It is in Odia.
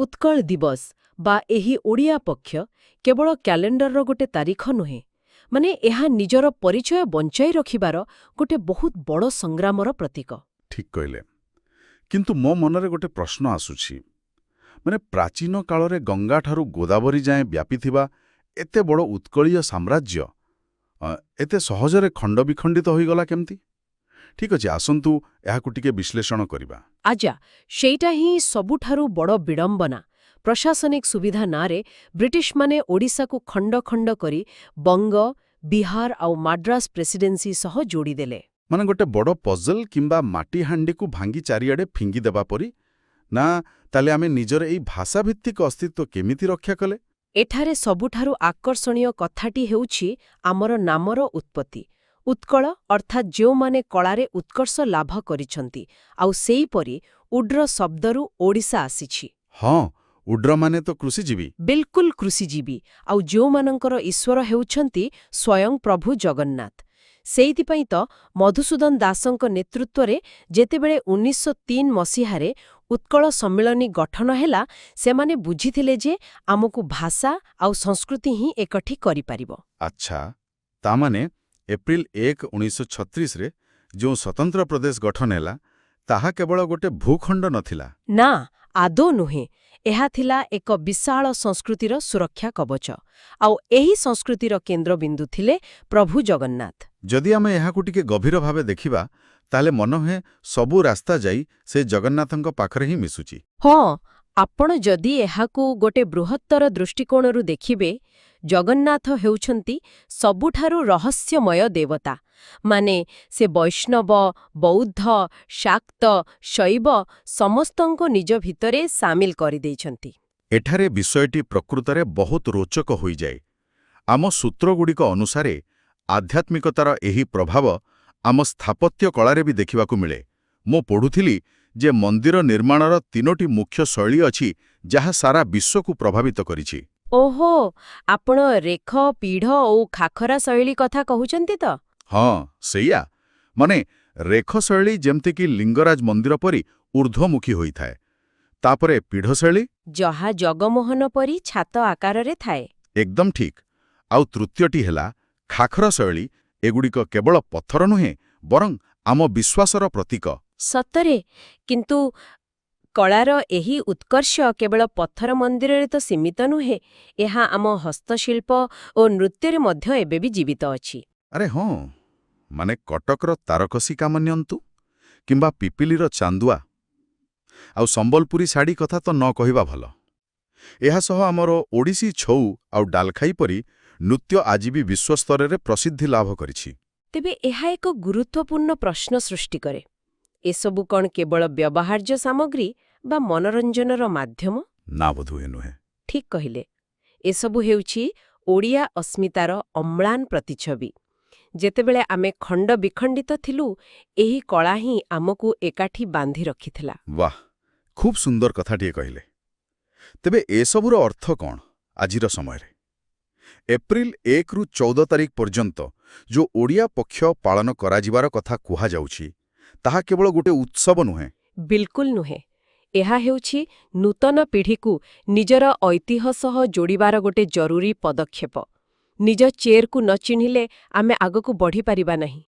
ଉତ୍କଳ ଦିବସ ବା ଏହି ଓଡ଼ିଆ ପକ୍ଷ କେବଳ କ୍ୟାଲେଣ୍ଡରର ଗୋଟେ ତାରିଖ ନୁହେଁ, ମାନେ ଏହା ନିଜର ପରିଚୟ ବଞ୍ଚାଇ ରଖିବାର ଗୋଟେ ବହୁତ ବଡ଼ ସଂଗ୍ରାମର ପ୍ରତୀକ। ଠିକ୍ କହିଲେ। କିନ୍ତୁ ମୋ ମନରେ ଗୋଟେ ପ୍ରଶ୍ନ ଆସୁଛି, ମାନେ ପ୍ରାଚୀନ କାଳରେ ଗଙ୍ଗାଠାରୁ ଗୋଦାବରୀ ଯାଏଁ ବ୍ୟାପିଥିବା ଏତେ ବଡ଼ ଉତ୍କଳୀୟ ସାମ୍ରାଜ୍ୟ ଏତେ ସହଜରେ ଖଣ୍ଡବିଖଣ୍ଡିତ ହୋଇଗଲା କେମିତି? ଠିକ୍ ଅଛି, ଆସନ୍ତୁ ଏହାକୁ ଟିକେ ବିଶ୍ଳେଷଣ କରିବା। ଆଜା, ସେଇଟା ହିଁ ସବୁଠାରୁ ବଡ଼ ବିଡ଼ମ୍ବନା। ପ୍ରଶାସନିକ ସୁବିଧା ନାଁରେ ବ୍ରିଟିଶମାନେ ଓଡ଼ିଶାକୁ ଖଣ୍ଡ ଖଣ୍ଡ କରି ବଙ୍ଗ, ବିହାର ଆଉ ମାଡ୍ରାସ ପ୍ରେସିଡେନ୍ସି ସହ ଯୋଡ଼ିଦେଲେ। ମାନେ ଗୋଟେ ବଡ଼ ପଜଲ୍ କିମ୍ବା ମାଟିହାଣ୍ଡିକୁ ଭାଙ୍ଗି ଚାରିଆଡ଼େ ଫିଙ୍ଗି ଦେବା ପରି। ନା, ତାହେଲେ ଆମେ ନିଜର ଏଇ ଭାଷାଭିତ୍ତିକ ଅସ୍ତିତ୍ୱ କେମିତି ରକ୍ଷା କଲେ? ଏଠାରେ ସବୁଠାରୁ ଆକର୍ଷଣୀୟ କଥାଟି ହେଉଛି ଆମର ନାମର ଉତ୍ପତ୍ତି। ଉତ୍କଳ ଅର୍ଥାତ୍ ଯେଉଁମାନେ କଳାରେ ଉତ୍କର୍ଷ ଲାଭ କରିଛନ୍ତି, ଆଉ ସେଇପରି ଉଡ୍ର ଶବ୍ଦରୁ ଓଡ଼ିଶା ଆସିଛି। ହଁ, ଉଡ୍ରମାନେ ତ କୃଷିଜୀବୀ। ବିଲକୁଲ କୃଷିଜୀବୀ, ଆଉ ଯେଉଁମାନଙ୍କର ଈଶ୍ୱର ହେଉଛନ୍ତି ସ୍ୱୟଂ ପ୍ରଭୁ ଜଗନ୍ନାଥ। ସେଇଥିପାଇଁ ତ ମଧୁସୂଦନ ଦାସଙ୍କ ନେତୃତ୍ୱରେ ଯେତେବେଳେ 1903 ମସିହାରେ ଉତ୍କଳ ସମ୍ମିଳନୀ ଗଠନ ହେଲା, ସେମାନେ ବୁଝିଥିଲେ ଯେ ଆମକୁ ଭାଷା ଆଉ ସଂସ୍କୃତି ହିଁ ଏକଠି କରିପାରିବ। ଆଚ୍ଛା, ତାମାନେ ଏପ୍ରିଲ 1, 1936ରେ ଯେଉଁ ସ୍ୱତନ୍ତ୍ର ପ୍ରଦେଶ ଗଠନ ହେଲା, ତାହା କେବଳ ଗୋଟେ ଭୂଖଣ୍ଡ ନଥିଲା। ନା, ଆଦୌ ନୁହେଁ। ଏହା ଥିଲା ଏକ ବିଶାଳ ସଂସ୍କୃତିର ସୁରକ୍ଷା କବଚ। ଆଉ ଏହି ସଂସ୍କୃତିର କେନ୍ଦ୍ରବିନ୍ଦୁ ଥିଲେ ପ୍ରଭୁ ଜଗନ୍ନାଥ। ଯଦି ଆମେ ଏହାକୁ ଟିକେ ଗଭୀର ଭାବେ ଦେଖିବା, ତାହେଲେ ମନେହୁଏ ସବୁ ରାସ୍ତା ଯାଇ ସେ ଜଗନ୍ନାଥଙ୍କ ପାଖରେ ହିଁ ମିଶୁଛି। ହଁ, ଆପଣ ଯଦି ଏହାକୁ ଗୋଟେ ବୃହତ୍ତର ଦୃଷ୍ଟିକୋଣରୁ ଦେଖିବେ, ଜଗନ୍ନାଥ ହେଉଛନ୍ତି ସବୁଠାରୁ ରହସ୍ୟମୟ ଦେବତା। ମାନେ ସେ ବୈଷ୍ଣବ, ବୌଦ୍ଧ, ଶାକ୍ତ, ଶୈବ ସମସ୍ତଙ୍କୁ ନିଜ ଭିତରେ ସାମିଲ କରିଦେଇଛନ୍ତି। ଏଠାରେ ବିଷୟଟି ପ୍ରକୃତରେ ବହୁତ ରୋଚକ ହୋଇଯାଏ। ଆମ ସୂତ୍ରଗୁଡ଼ିକ ଅନୁସାରେ ଆଧ୍ୟାତ୍ମିକତାର ଏହି ପ୍ରଭାବ ଆମ ସ୍ଥାପତ୍ୟ କଳାରେ ବି ଦେଖିବାକୁ ମିଳେ। ମୁଁ ପଢ଼ୁଥିଲି ଯେ ମନ୍ଦିର ନିର୍ମାଣର 3ଟି ମୁଖ୍ୟ ଶୈଳୀ ଅଛି ଯାହା ସାରା ବିଶ୍ୱକୁ ପ୍ରଭାବିତ କରିଛି। ଓହୋ, ଆପଣ ରେଖ, ପୀଢ଼ ଓ ଖାଖରା ଶୈଳୀ କଥା କହୁଛନ୍ତି ତ? ହଁ, ସେଇଆ। ମାନେ ରେଖ ଶୈଳୀ ଯେମିତିକି ଲିଙ୍ଗରାଜ ମନ୍ଦିର ପରି ଊର୍ଦ୍ଧ୍ୱମୁଖୀ ହୋଇଥାଏ। ତାପରେ ପୀଢ଼ ଶୈଳୀ, ଯାହା ଜଗମୋହନ ପରି ଛାତ ଆକାରରେ ଥାଏ। ଏକଦମ ଠିକ୍। ଆଉ ତୃତୀୟଟି ହେଲା ଖାଖରା ଶୈଳୀ। ଏଗୁଡ଼ିକ କେବଳ ପଥର ନୁହେଁ, ବରଂ ଆମ ବିଶ୍ୱାସର ପ୍ରତୀକ। ସତରେ, କିନ୍ତୁ କଳାର ଏହି ଉତ୍କର୍ଷ କେବଳ ପଥର ମନ୍ଦିରରେ ତ ସୀମିତ ନୁହେଁ, ଏହା ଆମ ହସ୍ତଶିଳ୍ପ ଓ ନୃତ୍ୟରେ ମଧ୍ୟ ଏବେ ବି ଜୀବିତ ଅଛି। ଆରେ ହଁ, ମାନେ କଟକର ତାରକସି କାମ ନିଅନ୍ତୁ, କିମ୍ବା ପିପିଲିର ଚାନ୍ଦୁଆ, ଆଉ ସମ୍ବଲପୁରୀ ଶାଢ଼ୀ କଥା ତ ନ କହିବା ଭଲ। ଏହାସହ ଆମର ଓଡ଼ିଶୀ ଛଉ ଆଉ ଡାଲଖାଇ ପରି ନୃତ୍ୟ ଆଜି ବି ବିଶ୍ୱସ୍ତରରେ ପ୍ରସିଦ୍ଧି ଲାଭ କରିଛି। ତେବେ ଏହା ଏକ ଗୁରୁତ୍ୱପୂର୍ଣ୍ଣ ପ୍ରଶ୍ନ ସୃଷ୍ଟି କରେ। ଏସବୁ କ'ଣ କେବଳ ବ୍ୟବହାର୍ଯ୍ୟ ସାମଗ୍ରୀ ବା ମନୋରଞ୍ଜନର ମାଧ୍ୟମ? ନା, ବୋଧହୁଏ ନୁହେଁ। ଠିକ୍ କହିଲେ। ଏସବୁ ହେଉଛି ଓଡ଼ିଆ ଅସ୍ମିତାର ଅମ୍ଳାନ ପ୍ରତିଛବି। ଯେତେବେଳେ ଆମେ ଖଣ୍ଡ ବିଖଣ୍ଡିତ ଥିଲୁ, ଏହି କଳା ହିଁ ଆମକୁ ଏକାଠି ବାନ୍ଧି ରଖିଥିଲା। ବାଃ, ଖୁବ୍ ସୁନ୍ଦର କଥାଟିଏ କହିଲେ। ତେବେ ଏସବୁର ଅର୍ଥ କ'ଣ ଆଜିର ସମୟରେ? ଏପ୍ରିଲ 1ରୁ 14 ତାରିଖ ପର୍ଯ୍ୟନ୍ତ ଯେଉଁ ଓଡ଼ିଆ ପକ୍ଷ ପାଳନ କରାଯିବାର କଥା କୁହାଯାଉଛି, ତାହା କେବଳ ଗୋଟେ ଉତ୍ସବ ନୁହେଁ। ବିଲକୁଲ ନୁହେଁ। ଏହା ହେଉଛି ନୂତନ ପିଢ଼ିକୁ ନିଜର ଐତିହ୍ୟ ସହ ଯୋଡ଼ିବାର ଗୋଟେ ଜରୁରୀ ପଦକ୍ଷେପ। ନିଜ ଚେରକୁ ନ ଚିହ୍ନିଲେ ଆମେ ଆଗକୁ ବଢ଼ିପାରିବା ନାହିଁ।